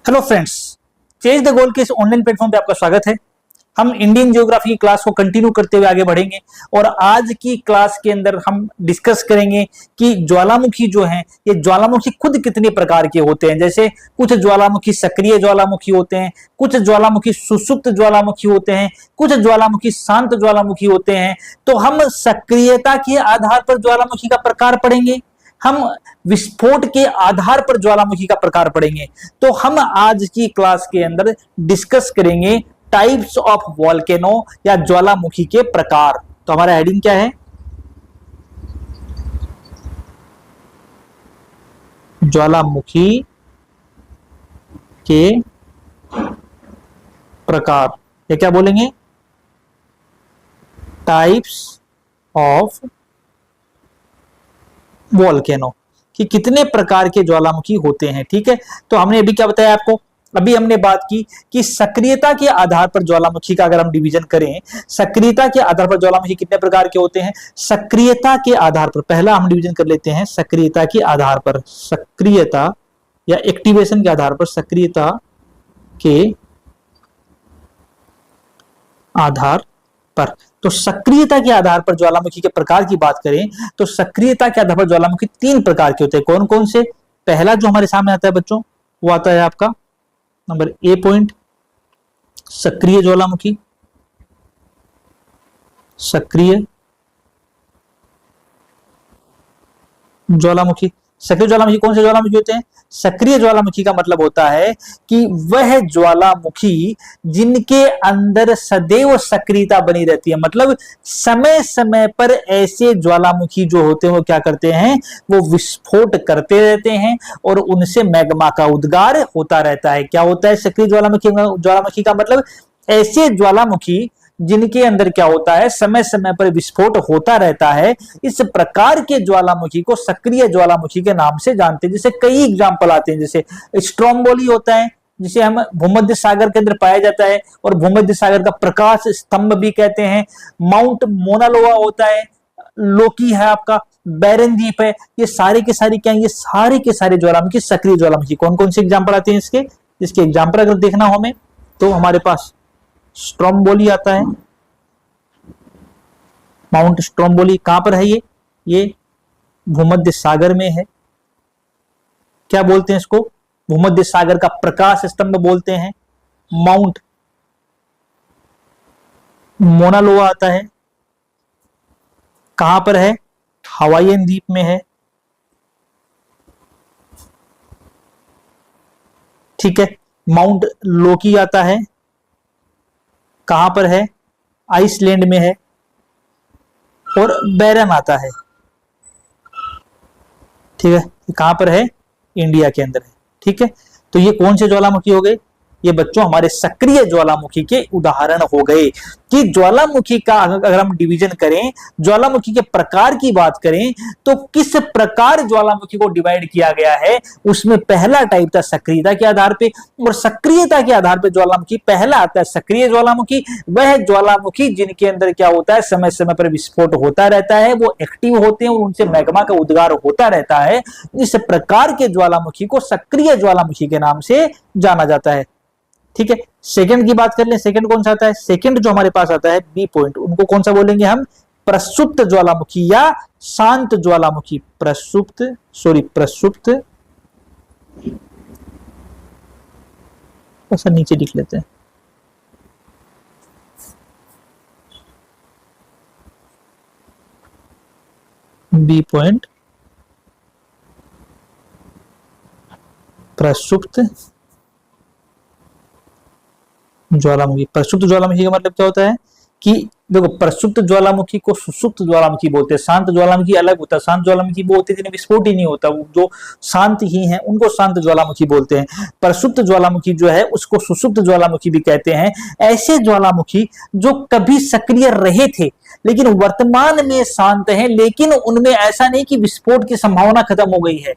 Hello friends, chase the goal के इस online platform पे आपका स्वागत है। हम इंडियन ज्योग्राफी की क्लास को कंटिन्यू करते हुए आगे बढ़ेंगे और आज की क्लास के अंदर हम डिस्कस करेंगे कि ज्वालामुखी जो है ये ज्वालामुखी खुद कितने प्रकार के होते हैं। जैसे कुछ ज्वालामुखी सक्रिय ज्वालामुखी होते हैं, कुछ ज्वालामुखी सुषुप्त ज्वालामुखी होते हैं, कुछ ज्वालामुखी शांत ज्वालामुखी होते हैं। तो हम सक्रियता के आधार पर ज्वालामुखी का प्रकार पढ़ेंगे, हम विस्फोट के आधार पर ज्वालामुखी का प्रकार पढ़ेंगे। तो हम आज की क्लास के अंदर डिस्कस करेंगे टाइप्स ऑफ वोल्केनो या ज्वालामुखी के प्रकार। तो हमारा हेडिंग क्या है? ज्वालामुखी के प्रकार, ये क्या बोलेंगे? टाइप्स ऑफ वोल्केनो, कि कितने प्रकार के ज्वालामुखी होते हैं। ठीक है, तो हमने अभी क्या बताया आपको? अभी हमने बात की कि सक्रियता के आधार पर ज्वालामुखी का अगर हम डिवीजन करें, सक्रियता के आधार पर ज्वालामुखी कितने प्रकार के होते हैं। सक्रियता के आधार पर पहला हम डिवीजन कर लेते हैं, सक्रियता के आधार पर, सक्रियता या एक्टिवेशन के आधार पर, सक्रियता के आधार पर। तो सक्रियता के आधार पर ज्वालामुखी के प्रकार की बात करें तो सक्रियता के आधार पर ज्वालामुखी तीन प्रकार के होते हैं। कौन कौन से? पहला जो हमारे सामने आता है बच्चों, वो आता है आपका नंबर ए पॉइंट, सक्रिय ज्वालामुखी। सक्रिय ज्वालामुखी, सक्रिय ज्वालामुखी कौन से ज्वालामुखी होते हैं? सक्रिय ज्वालामुखी का मतलब होता है कि वह ज्वालामुखी जिनके अंदर सदैव सक्रियता बनी रहती है, मतलब समय समय पर ऐसे ज्वालामुखी जो होते हैं वो क्या करते हैं, वो विस्फोट करते रहते हैं और उनसे मैग्मा का उद्गार होता रहता है। क्या होता है सक्रिय ज्वालामुखी का मतलब? ऐसे ज्वालामुखी जिनके अंदर क्या होता है, समय समय पर विस्फोट होता रहता है। इस प्रकार के ज्वालामुखी को सक्रिय ज्वालामुखी के नाम से जानते हैं। जैसे कई एग्जांपल आते हैं, जैसे स्ट्रोम्बोली होता है जिसे हम भूमध्य सागर के अंदर पाया जाता है और भूमध्य सागर का प्रकाश स्तंभ भी कहते हैं। माउंट मोनालोआ होता है, लोकी है आपका, बैरन द्वीप है। ये सारे के सारे क्या है? ये सारे के सारे ज्वालामुखी सक्रिय ज्वालामुखी। कौन कौन से एग्जाम्पल आते हैं इसके? इसके एग्जाम्पल अगर देखना हो हमें तो हमारे पास स्ट्रोम्बोली आता है। माउंट स्ट्रोम्बोली कहां पर है? ये भूमध्य सागर में है। क्या बोलते हैं इसको? भूमध्य सागर का प्रकाश स्तंभ बोलते हैं। माउंट मोनालोआ आता है, कहां पर है? हवाईयन द्वीप में है। ठीक है, माउंट लोकी आता है, कहां पर है? आइसलैंड में है। और बैरन आता है, ठीक है, कहां पर है? इंडिया के अंदर है। ठीक है, तो ये कौन से ज्वालामुखी हो गए? ये बच्चों हमारे सक्रिय ज्वालामुखी के उदाहरण हो गए। कि ज्वालामुखी का अगर हम डिवीजन करें, ज्वालामुखी के प्रकार की बात करें तो किस प्रकार ज्वालामुखी को डिवाइड किया गया है, उसमें पहला टाइप था सक्रियता के आधार पे, और सक्रियता के आधार पे ज्वालामुखी पहला आता है सक्रिय ज्वालामुखी। वह ज्वालामुखी जिनके अंदर क्या होता है, समय समय पर विस्फोट होता रहता है, वो एक्टिव होते हैं और उनसे मैग्मा का उद्गार होता रहता है। इस प्रकार के ज्वालामुखी को सक्रिय ज्वालामुखी के नाम से जाना जाता है। ठीक है, सेकंड की बात कर लें, सेकंड कौन सा आता है? सेकंड जो हमारे पास आता है बी पॉइंट, उनको कौन सा बोलेंगे हम? प्रसुप्त ज्वालामुखी या शांत ज्वालामुखी। प्रसुप्त ऐसा नीचे लिख लेते हैं। बी पॉइंट प्रसुप्त ज्वालामुखी। प्रसुप्त ज्वालामुखी का मतलब क्या होता है कि देखो, प्रसुप्त ज्वालामुखी को सुषुप्त ज्वालामुखी बोलते हैं। शांत ज्वालामुखी अलग होता है। शांत ज्वालामुखी वो होती है जिन्हें विस्फोट ही नहीं होता, वो जो शांत ही हैं उनको शांत ज्वालामुखी बोलते हैं। प्रसुप्त ज्वालामुखी जो है उसको सुषुप्त ज्वालामुखी भी कहते हैं। ऐसे ज्वालामुखी जो कभी सक्रिय रहे थे लेकिन वर्तमान में शांत हैं, लेकिन उनमें ऐसा नहीं कि विस्फोट की संभावना खत्म हो गई है।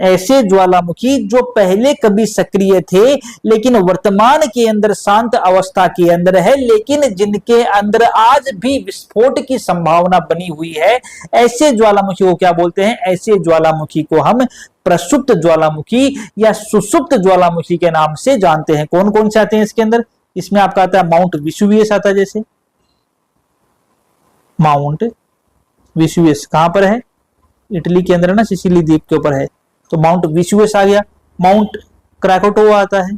ऐसे ज्वालामुखी जो पहले कभी सक्रिय थे लेकिन वर्तमान के अंदर शांत अवस्था के अंदर है, लेकिन जिनके अंदर आज भी विस्फोट की संभावना बनी हुई है, ऐसे ज्वालामुखी को क्या बोलते हैं? ऐसे ज्वालामुखी को हम प्रसुप्त ज्वालामुखी या सुसुप्त ज्वालामुखी के नाम से जानते हैं। कौन कौन से आते हैं इसके अंदर? इसमें आपका आता है माउंट विसुवियस आता है, जैसे माउंट विसुवियस कहां पर है? इटली के अंदर है ना, सिसिली द्वीप के ऊपर है, तो माउंट विसुवियस आ गया। माउंट क्राकोटोवा आता है,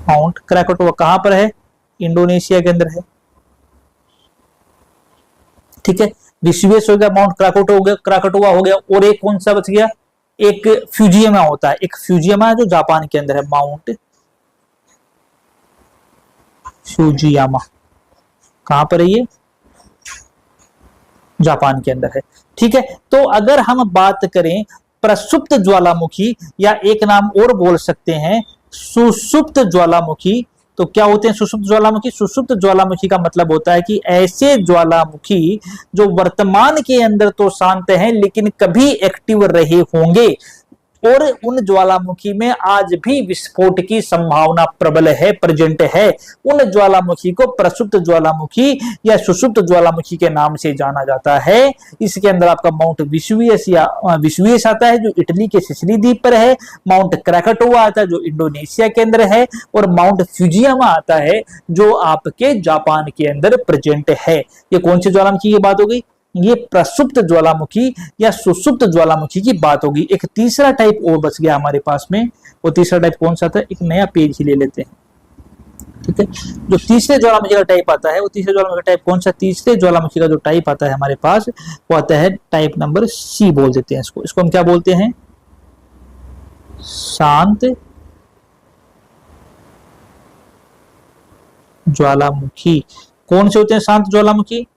माउंट क्राकोटोवा कहां पर है? इंडोनेशिया के अंदर है, ठीक है। विसुवियस हो गया, माउंट क्राकोटोवा हो गया, और एक कौन सा बच गया? एक फ्यूजियमा होता है, एक फ्यूजियमा है जो जापान के अंदर है, माउंट फ्यूजियामा कहां पर है? ये जापान के अंदर है, ठीक है। तो अगर हम बात करें प्रसुप्त ज्वालामुखी, या एक नाम और बोल सकते हैं सुसुप्त ज्वालामुखी, तो क्या होते हैं सुसुप्त ज्वालामुखी? सुसुप्त ज्वालामुखी का मतलब होता है कि ऐसे ज्वालामुखी जो वर्तमान के अंदर तो शांत हैं लेकिन कभी एक्टिव रहे होंगे, और उन ज्वालामुखी में आज भी विस्फोट की संभावना प्रबल है, प्रेजेंट है, उन ज्वालामुखी को प्रसुप्त ज्वालामुखी या सुसुप्त ज्वालामुखी के नाम से जाना जाता है। इसके अंदर आपका माउंट विसुवियस या विसुवियस आता है जो इटली के सिसिली द्वीप पर है, माउंट क्राकोटोवा आता है जो इंडोनेशिया के अंदर है, और माउंट फ्यूजियामा आता है जो आपके जापान के अंदर प्रेजेंट है। ये कौन से ज्वालामुखी की बात हो गई? ये प्रसुप्त ज्वालामुखी या सुसुप्त ज्वालामुखी की बात होगी। एक तीसरा टाइप और बच गया हमारे पास में, वो तीसरा टाइप कौन सा था? एक नया पेज ही ले लेते हैं, ठीक है। जो तीसरे ज्वालामुखी का टाइप आता है, वो तीसरे ज्वालामुखी का टाइप कौन सा? तीसरे ज्वालामुखी का जो टाइप आता है हमारे पास, वो आता है टाइप नंबर सी बोल देते हैं इसको। इसको हम क्या बोलते हैं? शांत ज्वालामुखी। कौन से होते हैं शांत ज्वालामुखी?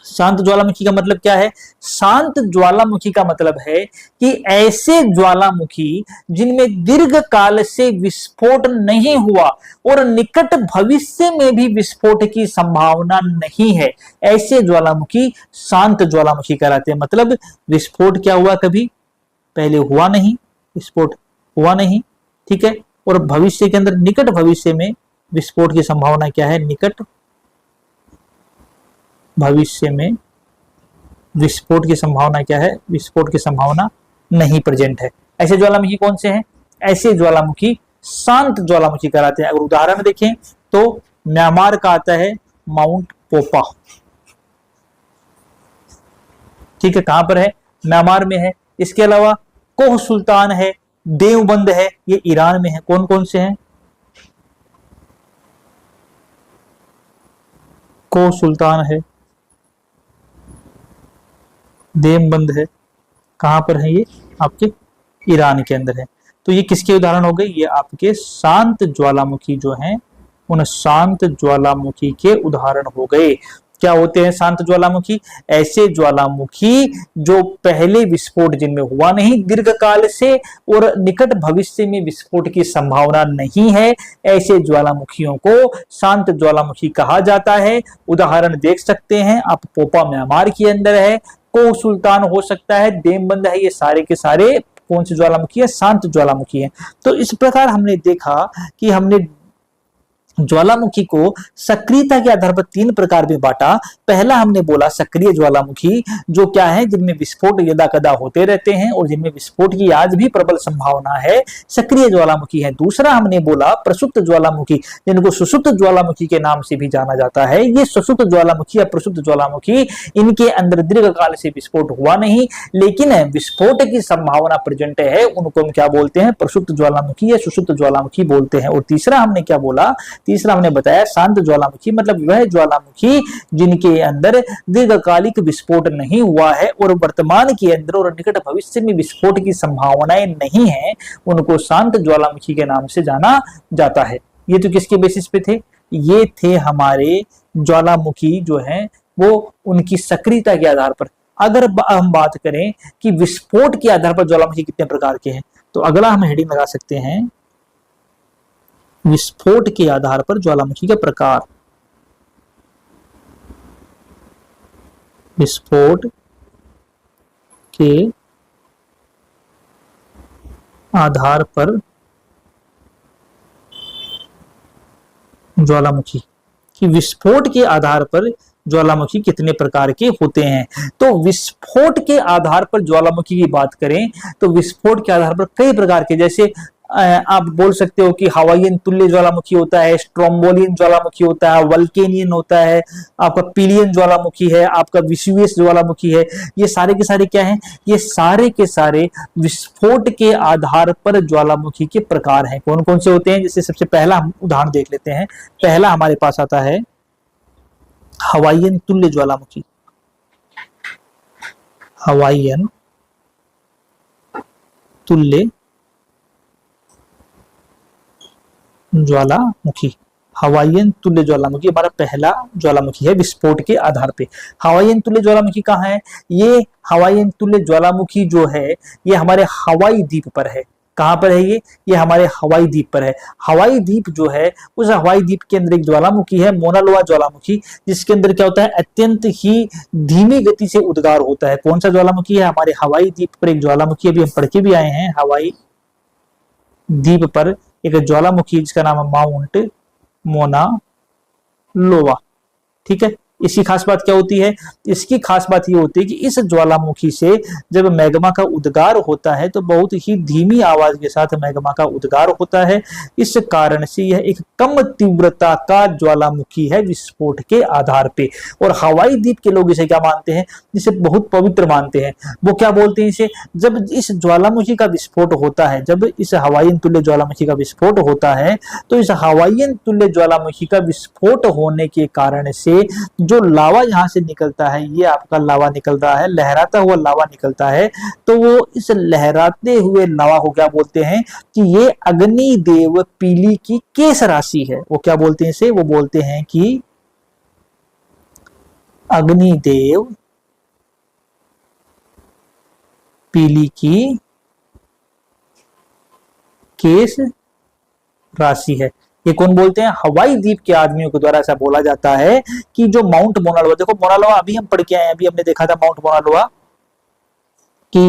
शांत ज्वालामुखी का मतलब क्या है? शांत ज्वालामुखी का मतलब है कि ऐसे ज्वालामुखी जिनमें दीर्घ काल से विस्फोट नहीं हुआ और निकट भविष्य में भी विस्फोट की संभावना नहीं है, ऐसे ज्वालामुखी शांत ज्वालामुखी कहलाते हैं। मतलब विस्फोट क्या हुआ? कभी पहले हुआ नहीं, विस्फोट हुआ नहीं, ठीक है, और भविष्य के अंदर निकट भविष्य में विस्फोट की संभावना क्या है? निकट भविष्य में विस्फोट की संभावना क्या है? विस्फोट की संभावना नहीं प्रेजेंट है। ऐसे ज्वालामुखी कौन से हैं? ऐसे ज्वालामुखी शांत ज्वालामुखी कहलाते हैं। अगर उदाहरण देखें तो म्यांमार का आता है माउंट पोपा, ठीक है, कहां पर है? म्यांमार में है। इसके अलावा कोह सुल्तान है, देवबंद है, ये ईरान में है। कौन कौन से हैं? कोह सुल्तान है, देवबंद है, कहां पर है? ये आपके ईरान के अंदर है। तो ये किसके उदाहरण हो गए? ये आपके शांत ज्वालामुखी जो हैं, उन शांत ज्वालामुखी के उदाहरण हो गए। क्या होते हैं शांत ज्वालामुखी? ऐसे ज्वालामुखी जो पहले विस्फोट जिनमें हुआ नहीं दीर्घ काल से और निकट भविष्य में विस्फोट की संभावना नहीं है, ऐसे ज्वालामुखियों को शांत ज्वालामुखी कहा जाता है। उदाहरण देख सकते हैं आप, पोपा म्यांमार के अंदर है, कोह सुल्तान हो सकता है, देवबंद है, ये सारे के सारे कौन से ज्वालामुखी है? शांत ज्वालामुखी है। तो इस प्रकार हमने देखा कि हमने ज्वालामुखी को सक्रियता के आधार पर तीन प्रकार में बांटा। पहला हमने बोला सक्रिय ज्वालामुखी, जो क्या है? जिनमें विस्फोट यदा कदा होते रहते हैं और जिनमें विस्फोट की आज भी प्रबल संभावना है, सक्रिय ज्वालामुखी है। दूसरा हमने बोला प्रसुप्त ज्वालामुखी, जिनको सुसुप्त ज्वालामुखी के नाम से भी जाना जाता है। ये सुसुप्त ज्वालामुखी या प्रसुप्त ज्वालामुखी, इनके अंदर दीर्घकाल से विस्फोट हुआ नहीं लेकिन विस्फोट की संभावना प्रेजेंट है, उनको हम क्या बोलते हैं? प्रसुप्त ज्वालामुखी या सुसुप्त ज्वालामुखी बोलते हैं। और तीसरा हमने क्या बोला? तीसरा हमने बताया शांत ज्वालामुखी, मतलब वह ज्वालामुखी जिनके अंदर दीर्घकालिक विस्फोट नहीं हुआ है और वर्तमान के अंदर और निकट भविष्य में विस्फोट की संभावनाएं नहीं है, उनको शांत ज्वालामुखी के नाम से जाना जाता है। ये तो किसके बेसिस पे थे? ये थे हमारे ज्वालामुखी जो हैं वो उनकी सक्रियता के आधार पर। अगर हम बात करें कि विस्फोट के आधार पर ज्वालामुखी कितने प्रकार के हैं, तो अगला हम हेडिंग लगा सकते हैं विस्फोट के आधार पर ज्वालामुखी के प्रकार। विस्फोट के आधार पर ज्वालामुखी कि विस्फोट के आधार पर ज्वालामुखी कितने प्रकार के होते हैं। तो विस्फोट के आधार पर ज्वालामुखी की बात करें तो विस्फोट के आधार पर कई प्रकार के, जैसे आप बोल सकते हो कि हवाईयन तुल्य ज्वालामुखी होता है, स्ट्रोम्बोलियन ज्वालामुखी होता है, वल्केनियन होता है, आपका पीलियन ज्वालामुखी है, आपका विसुवियस ज्वालामुखी है। ये सारे के सारे क्या हैं? ये सारे के सारे विस्फोट के आधार पर ज्वालामुखी के प्रकार हैं। कौन कौन से होते हैं? जैसे सबसे पहला हम उदाहरण देख लेते हैं। पहला हमारे पास आता है हवाईयन तुल्य ज्वालामुखी। हवाईयन तुल्य ज्वालामुखी, हवाईयन तुल्य ज्वालामुखी हमारा पहला ज्वालामुखी है विस्फोट के आधार पे। हवाईयन तुल्य ज्वालामुखी कहाँ है? ये हवाईयन तुल्य ज्वालामुखी जो है ये हमारे हवाई द्वीप पर है। कहां पर है ये हमारे हवाई द्वीप पर है। हवाई द्वीप जो है उस हवाई द्वीप के अंदर एक ज्वालामुखी है, मोना लोआ ज्वालामुखी, जिसके अंदर क्या होता है? अत्यंत ही धीमी गति से उद्गार होता है। कौन सा ज्वालामुखी है? हमारे हवाई द्वीप पर एक ज्वालामुखी, अभी हम पढ़ के भी आए हैं, हवाई द्वीप पर एक ज्वालामुखी जिसका नाम है माउंट मोना लोआ। ठीक है, इसकी खास बात क्या होती है? इसकी खास बात ये होती है कि इस ज्वालामुखी से जब मैग्मा का उद्गार होता है तो बहुत ही धीमी आवाज के साथ मैग्मा का उद्गार होता है। इस कारण से यह एक कम तीव्रता का ज्वालामुखी है विस्फोट के आधार पे। और हवाई द्वीप के लोग इसे क्या मानते हैं? जिसे बहुत पवित्र मानते हैं। वो क्या बोलते हैं इसे? जब इस ज्वालामुखी का विस्फोट होता है, जब इस हवाईयन तुल्य ज्वालामुखी का विस्फोट होता है तो इस हवाईयन तुल्य ज्वालामुखी का विस्फोट होने के कारण से जो लावा यहां से निकलता है, ये आपका लावा निकल रहा है, लहराता हुआ लावा निकलता है, तो वो इस लहराते हुए लावा को क्या बोलते हैं कि ये अग्निदेव पीली की केस राशि है। वो क्या बोलते हैं इसे? वो बोलते हैं कि अग्निदेव पीली की केस राशि है। ये कौन बोलते हैं? हवाई द्वीप के आदमियों के द्वारा ऐसा बोला जाता है कि जो माउंट मोना लोआ, देखो मोना लोआ अभी हम पढ़ के आए हैं, अभी हमने देखा था माउंट मोना लोआ कि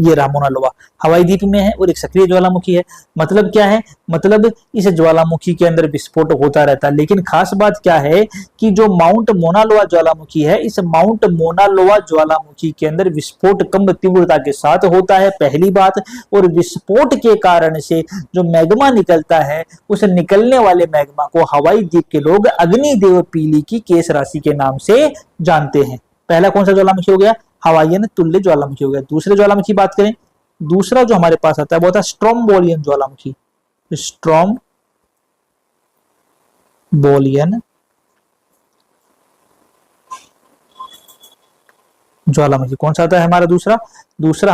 ये रामोना लोआ हवाई द्वीप में है और एक सक्रिय ज्वालामुखी है। मतलब क्या है? मतलब इस ज्वालामुखी के अंदर विस्फोट होता रहता है। लेकिन खास बात क्या है कि जो माउंट मोना लोआ ज्वालामुखी है, इस माउंट मोना लोआ ज्वालामुखी के अंदर विस्फोट कम तीव्रता के साथ होता है, पहली बात। और विस्फोट के कारण से जो मैग्मा निकलता है, उस निकलने वाले मैग्मा को हवाई द्वीप के लोग अग्निदेव पीली की केस राशि के नाम से जानते हैं। पहला कौन सा ज्वालामुखी हो गया? हवाईयन तुल्य ज्वालामुखी हो गया। दूसरे ज्वालामुखी की बात करें, दूसरा जो हमारे पास आता है वो होता है स्ट्रोम्बोलियन ज्वालामुखी। स्ट्रोम्बोलियन ज्वालामुखी कौन सा आता है हमारा? दूसरा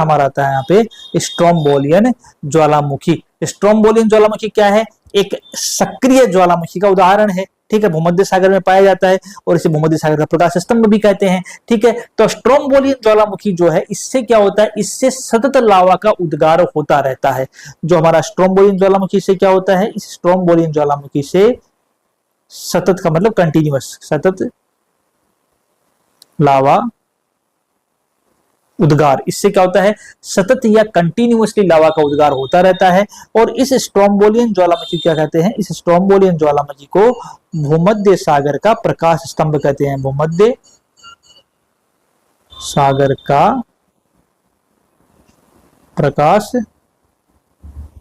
हमारा आता है यहाँ पे स्ट्रोम्बोलियन ज्वालामुखी। स्ट्रोम्बोलियन ज्वालामुखी क्या है? एक सक्रिय ज्वालामुखी का उदाहरण है। ठीक है, भूमध्य सागर में पाया जाता है और इसे भूमध्य सागर का प्रकाश स्तंभ भी कहते हैं। ठीक है, तो स्ट्रोम्बोलियन ज्वालामुखी जो है, इससे क्या होता है? इससे सतत लावा का उद्गार होता रहता है। जो हमारा स्ट्रोम्बोलियन ज्वालामुखी से क्या होता है? इस स्ट्रोम्बोलियन ज्वालामुखी से सतत का मतलब कंटिन्यूअस, सतत लावा उद्गार, इससे क्या होता है? सतत या कंटिन्यूअसली लावा का उद्गार होता रहता है। और इस स्ट्रोम्बोलियन ज्वालामुखी क्या कहते हैं? इस स्ट्रोम्बोलियन ज्वालामुखी को भूमध्य सागर का प्रकाश स्तंभ कहते हैं। भूमध्य सागर का प्रकाश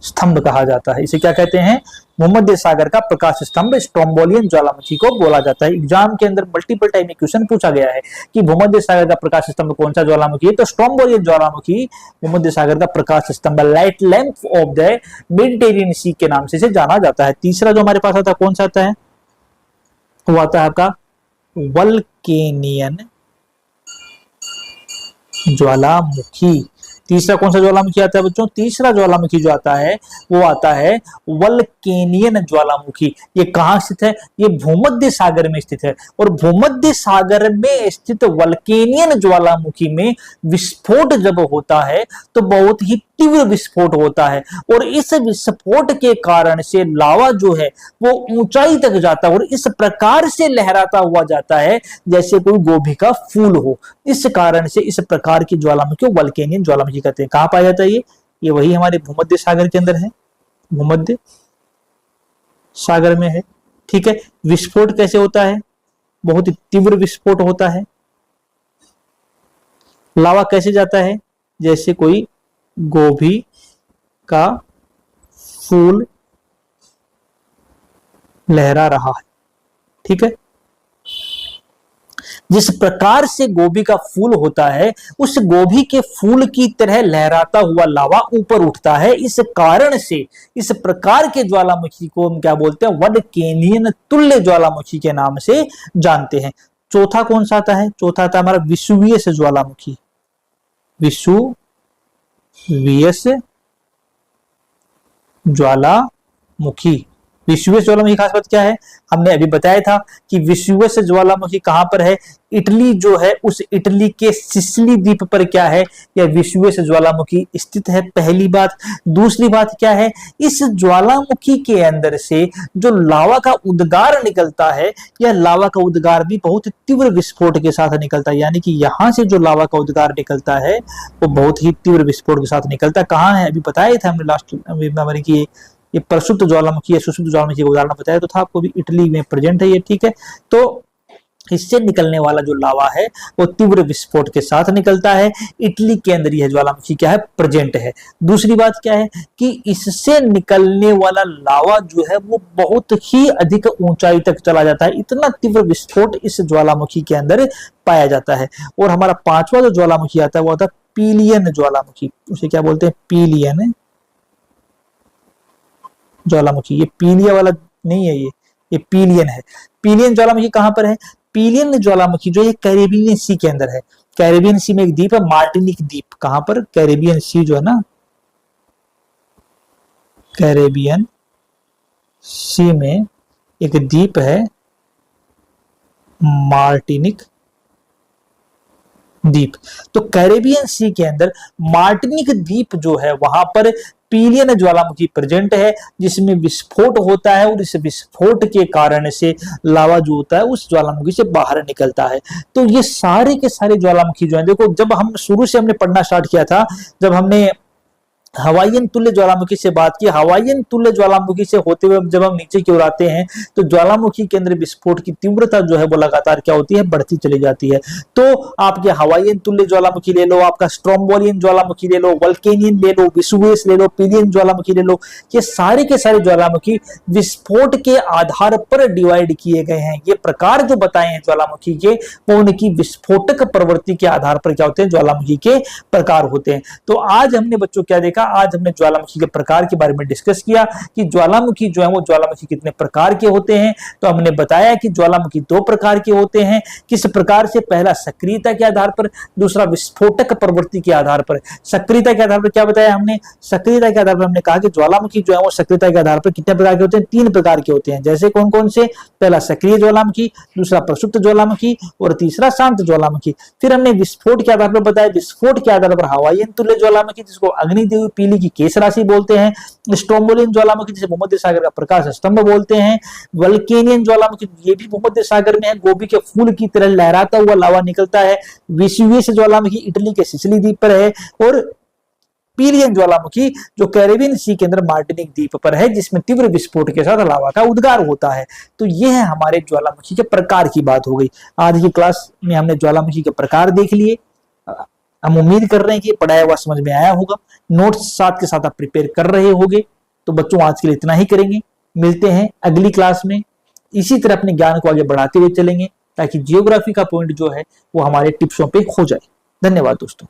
स्तंभ कहा जाता है। इसे क्या कहते हैं? भूमध्य सागर का प्रकाश स्तंभ स्ट्रोम्बोलियन ज्वालामुखी को बोला जाता है। एग्जाम के अंदर मल्टीपल टाइम क्वेश्चन पूछा गया है कि भूमध्य सागर का प्रकाश स्तंभ कौन सा ज्वालामुखी है? तो स्ट्रोम्बोलियन ज्वालामुखी भूमध्य सागर का प्रकाश स्तंभ, light lamp of the Mediterranean sea के नाम से जाना जाता है। तीसरा जो हमारे पास आता है कौन सा आता है? वो आता है आपका वल्केनियन ज्वालामुखी। तीसरा कौन सा ज्वालामुखी आता है बच्चों? तीसरा ज्वालामुखी जो आता है वो आता है वल्केनियन ज्वालामुखी। ये कहां स्थित है? ये भूमध्य सागर में स्थित है। और भूमध्य सागर में स्थित वल्केनियन ज्वालामुखी में विस्फोट जब होता है तो बहुत ही तीव्र विस्फोट होता है। और इस विस्फोट के कारण से लावा जो है वो ऊंचाई तक जाता है और इस प्रकार से लहराता हुआ जाता है जैसे कोई गोभी का फूल हो। इस कारण से इस प्रकार की ज्वालामुखी को वल्केनियन ज्वालामुखी कहते हैं। कहां पाया जाता है ये? ये वही हमारे भूमध्य सागर के अंदर है, भूमध्य सागर में है। ठीक है, विस्फोट कैसे होता है? बहुत ही तीव्र विस्फोट होता है। लावा कैसे जाता है? जैसे कोई गोभी का फूल लहरा रहा है। ठीक है, जिस प्रकार से गोभी का फूल होता है, उस गोभी के फूल की तरह लहराता हुआ लावा ऊपर उठता है। इस कारण से इस प्रकार के ज्वालामुखी को हम क्या बोलते हैं? वडकेनियन तुल्य ज्वालामुखी के नाम से जानते हैं। चौथा कौन सा आता है? चौथा आता है हमारा विषुवीय ज्वालामुखी। विषुवीय ज्वालामुखी। विषुवीय ज्वालामुखी खास बात क्या है? हमने अभी बताया था कि विषुवीय ज्वालामुखी कहां पर है? इटली जो है, उस इटली के सिसिली द्वीप पर क्या है? यह विषुवीय ज्वालामुखी स्थित है, पहली बात। दूसरी बात क्या है? इस ज्वालामुखी के अंदर से जो लावा का उद्गार निकलता है, यह लावा का उद्गार भी बहुत तीव्र विस्फोट के साथ निकलता है। यानी कि यहां से जो लावा का उद्गार निकलता है वो बहुत ही तीव्र विस्फोट के साथ निकलता है। कहां है? अभी बताया था हमने लास्ट मेमोरी की, ये प्रसुप्त ज्वालामुखी या सुषुप्त ज्वालामुखी का उदाहरण बताया तो था आपको, भी इटली में प्रेजेंट है ये। ठीक है, तो इससे निकलने वाला जो लावा है वो तीव्र विस्फोट के साथ निकलता है। इटली के अंदर यह ज्वालामुखी क्या है? प्रेजेंट है। दूसरी बात क्या है कि इससे निकलने वाला लावा जो है वो बहुत ही अधिक ऊंचाई तक चला जाता है। इतना तीव्र विस्फोट इस ज्वालामुखी के अंदर पाया जाता है। और हमारा पांचवा जो ज्वालामुखी आता है वो आता है पीलियन ज्वालामुखी। उसे क्या बोलते हैं? पीलियन ज्वालामुखी। ये पीलिया वाला नहीं है, ये पीलियन है। पीलियन ज्वालामुखी कहां पर है? पीलियन ज्वालामुखी जो है कैरेबियन सी के अंदर है। कैरेबियन सी में एक द्वीप है मार्टिनिक द्वीप। कहां पर? कैरेबियन सी जो है ना, कैरेबियन सी में एक द्वीप है मार्टिनिक द्वीप। तो कैरेबियन सी के अंदर मार्टिनिक द्वीप जो है वहां पर पीलियन ज्वालामुखी प्रेजेंट है, जिसमें विस्फोट होता है और इस विस्फोट के कारण से लावा जो होता है उस ज्वालामुखी से बाहर निकलता है। तो ये सारे के सारे ज्वालामुखी जो है, देखो जब हम शुरू से हमने पढ़ना स्टार्ट किया था, जब हमने हवाईयन तुल्य ज्वालामुखी से बात की, हवाईयन तुल्य ज्वालामुखी से होते हुए जब हम नीचे की ओर आते हैं तो ज्वालामुखी के अंदर विस्फोट की तीव्रता जो है वो लगातार क्या होती है? बढ़ती चली जाती है। तो आपके हवाईयन तुल्य ज्वालामुखी ले लो, आपका स्ट्रोम्बोलियन ज्वालामुखी ले लो, वल्केनियन ले लो, विसुवियस ले लो, पीलियन ज्वालामुखी ले लो, ये सारे के सारे ज्वालामुखी विस्फोट के आधार पर डिवाइड किए गए हैं। ये प्रकार जो बताए हैं ज्वालामुखी के, वो उनकी विस्फोटक प्रवृत्ति के आधार पर क्या होते हैं? ज्वालामुखी के प्रकार होते हैं। तो आज हमने बच्चों क्या देखा? आज हमने ज्वालामुखी के प्रकार के बारे में डिस्कस किया कि ज्वालामुखी जो है वो ज्वालामुखी कितने प्रकार के होते हैं। तो हमने बताया कि ज्वालामुखी दो प्रकार के होते हैं। किस प्रकार से? पहला सक्रियता के आधार पर, दूसरा विस्फोटक प्रवृत्ति के आधार पर। सक्रियता के आधार पर क्या बताया हमने? सक्रियता के आधार पर हमने कहा कि ज्वालामुखी जो है वो सक्रियता के आधार पर कितने प्रकार के होते हैं? 3 प्रकार के होते हैं। जैसे कौन कौन से? पहला सक्रिय ज्वालामुखी, दूसरा प्रसुप्त ज्वालामुखी और तीसरा शांत ज्वालामुखी। फिर हमने विस्फोट के आधार पर बताया, विस्फोट के आधार पर हवाईयन तुल्य ज्वालामुखी जिसको अग्निदेव पीली की केस राशि बोलते हैं, स्ट्रोम्बोलियन ज्वालामुखी जिसे भूमध्य सागर का प्रकाश स्तंभ बोलते हैं, वल्केनियन ज्वालामुखी ये भी भूमध्य सागर में है, गोभी के फूल की तरह लहराता हुआ लावा निकलता है, विसुवियस ज्वालामुखी इटली के सिसिली द्वीप पर है, और पीलियन ज्वालामुखी जो कैरेबियन सी के अंदर मार्टिनिक द्वीप पर है, जिसमें तीव्र विस्फोट के साथ लावा का उद्गार होता है। तो यह है हमारे ज्वालामुखी के प्रकार की बात हो गई। आज की क्लास में हमने ज्वालामुखी के प्रकार देख लिए। हम उम्मीद कर रहे हैं कि पढ़ाया हुआ समझ में आया होगा। नोट्स साथ के साथ आप प्रिपेयर कर रहे होंगे। तो बच्चों आज के लिए इतना ही करेंगे, मिलते हैं अगली क्लास में। इसी तरह अपने ज्ञान को आगे बढ़ाते हुए चलेंगे ताकि जियोग्राफी का पॉइंट जो है वो हमारे टिप्सों पे हो जाए। धन्यवाद दोस्तों।